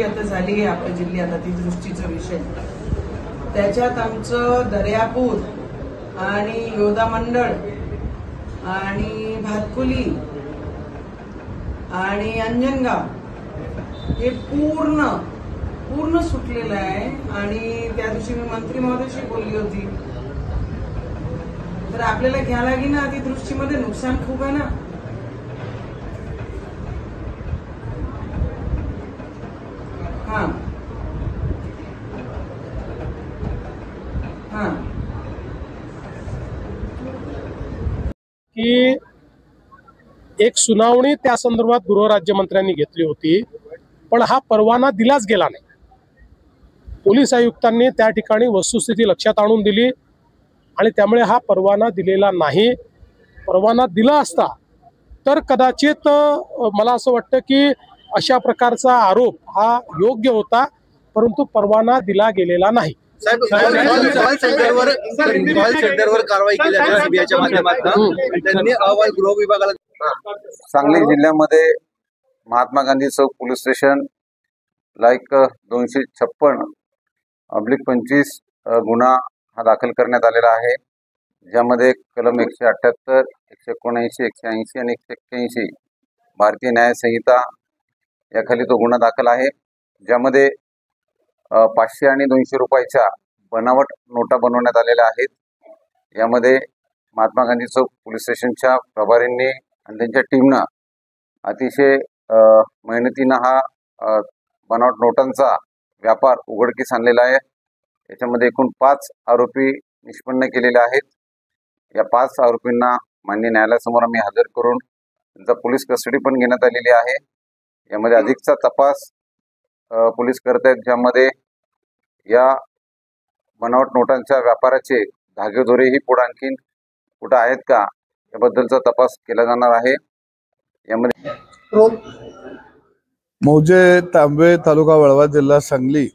आता झाली आपल्या जिल्ह्यात अतिवृष्टीचा विषय, त्याच्यात आमचं दर्यापूर आणि योदा मंडळ आणि भातकुली आणि अंजनगाव हे पूर्ण सुटलेलं आहे। आणि त्या दिवशी मी मंत्री महोदयाशी बोलली होती, तर आपल्याला घ्यायला लागेल ना, अतिवृष्टीमध्ये नुकसान खूप आहे ना। की एक सुनावणी त्या संदर्भात गृहराज्यमंत्र्यांनी घेतली होती, पण हा परवाना दिलाच गेला नाही। पोलीस आयुक्तांनी त्या ठिकाणी वस्तुस्थिती लक्षात आणून दिली आणि त्यामुळे हा परवाना दिलेला नाही। परवाना दिला असता तर कदाचित मला असं वाटतं की अशा प्रकारचा आरोप हा योग्य होता, परंतु परवाना दिला गेलेला नाही। सेंटरवर कारवाई केली आहे सीबीआयच्या माध्यमातून, त्यांनी अहवाल गृह विभागाला। सांगली जिल्ह्यामध्ये महात्मा गांधी चौक पोलीस स्टेशन लाईक 256/25 गुन्हा हा दाखल करण्यात आलेला आहे, ज्यामध्ये कलम 178, 179, 180 आणि 181 भारतीय न्याय संहिता याखाली तो गुन्हा दाखल आहे, ज्यामध्ये 500 आणि 200 रुपयाच्या बनावट नोटा बनवण्यात आलेल्या आहेत। यामध्ये महात्मा गांधी चौक पोलीस स्टेशनच्या प्रभारींनी आणि त्यांच्या टीमनं अतिशय मेहनतीनं हा बनावट नोटांचा व्यापार उघडकीस आणलेला आहे। याच्यामध्ये एकूण 5 आरोपी निष्पन्न केलेले आहेत। या 5 आरोपींना माननीय न्यायालयासमोर आम्ही हजर करून त्यांचा पोलीस कस्टडी पण घेण्यात आलेली आहे। यामध्ये अधिकचा तपास पोलीस करत आहेत, ज्यामध्ये या बनावट नोटांच्या व्यापाराचे धागेदोरेही पुढे आणखीन कुठं आहेत का याबद्दलचा तपास केला जाणार आहे। यामध्ये मौजे तांबे तालुका वाळवा जिल्हा सांगली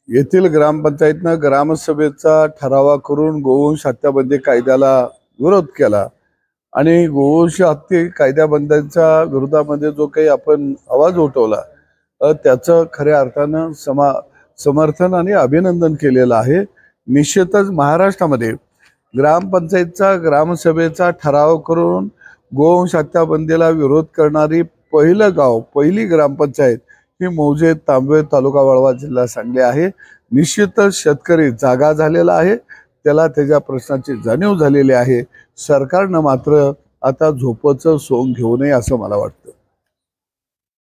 येथील ग्रामपंचायतनं ग्रामसभेचा ठराव करून गोवंश हत्याबंदी कायद्याला विरोध केला आणि गोवंश हत्या कायद्याबंदीच्या विरोधामध्ये जो काही आपण आवाज उठवला त्याचं खऱ्या अर्थानं समर्थन आणि अभिनंदन केलेलं आहे। निश्चितच महाराष्ट्रामध्ये ग्रामपंचायतचा ग्रामसभेचा ठराव करून गोवंश हत्याबंदीला विरोध करणारी पहिलं गाव, पहिली ग्रामपंचायत ही मौजे तांबे तालुका वाळवा जिल्हा सांगली आहे। निश्चितच शेतकरी जागा झालेला आहे, त्याला त्याच्या प्रश्नाची जाणीव झालेली आहे। सरकारनं मात्र आता झोपेचं सोंग घेऊ नये असं मला वाटतं।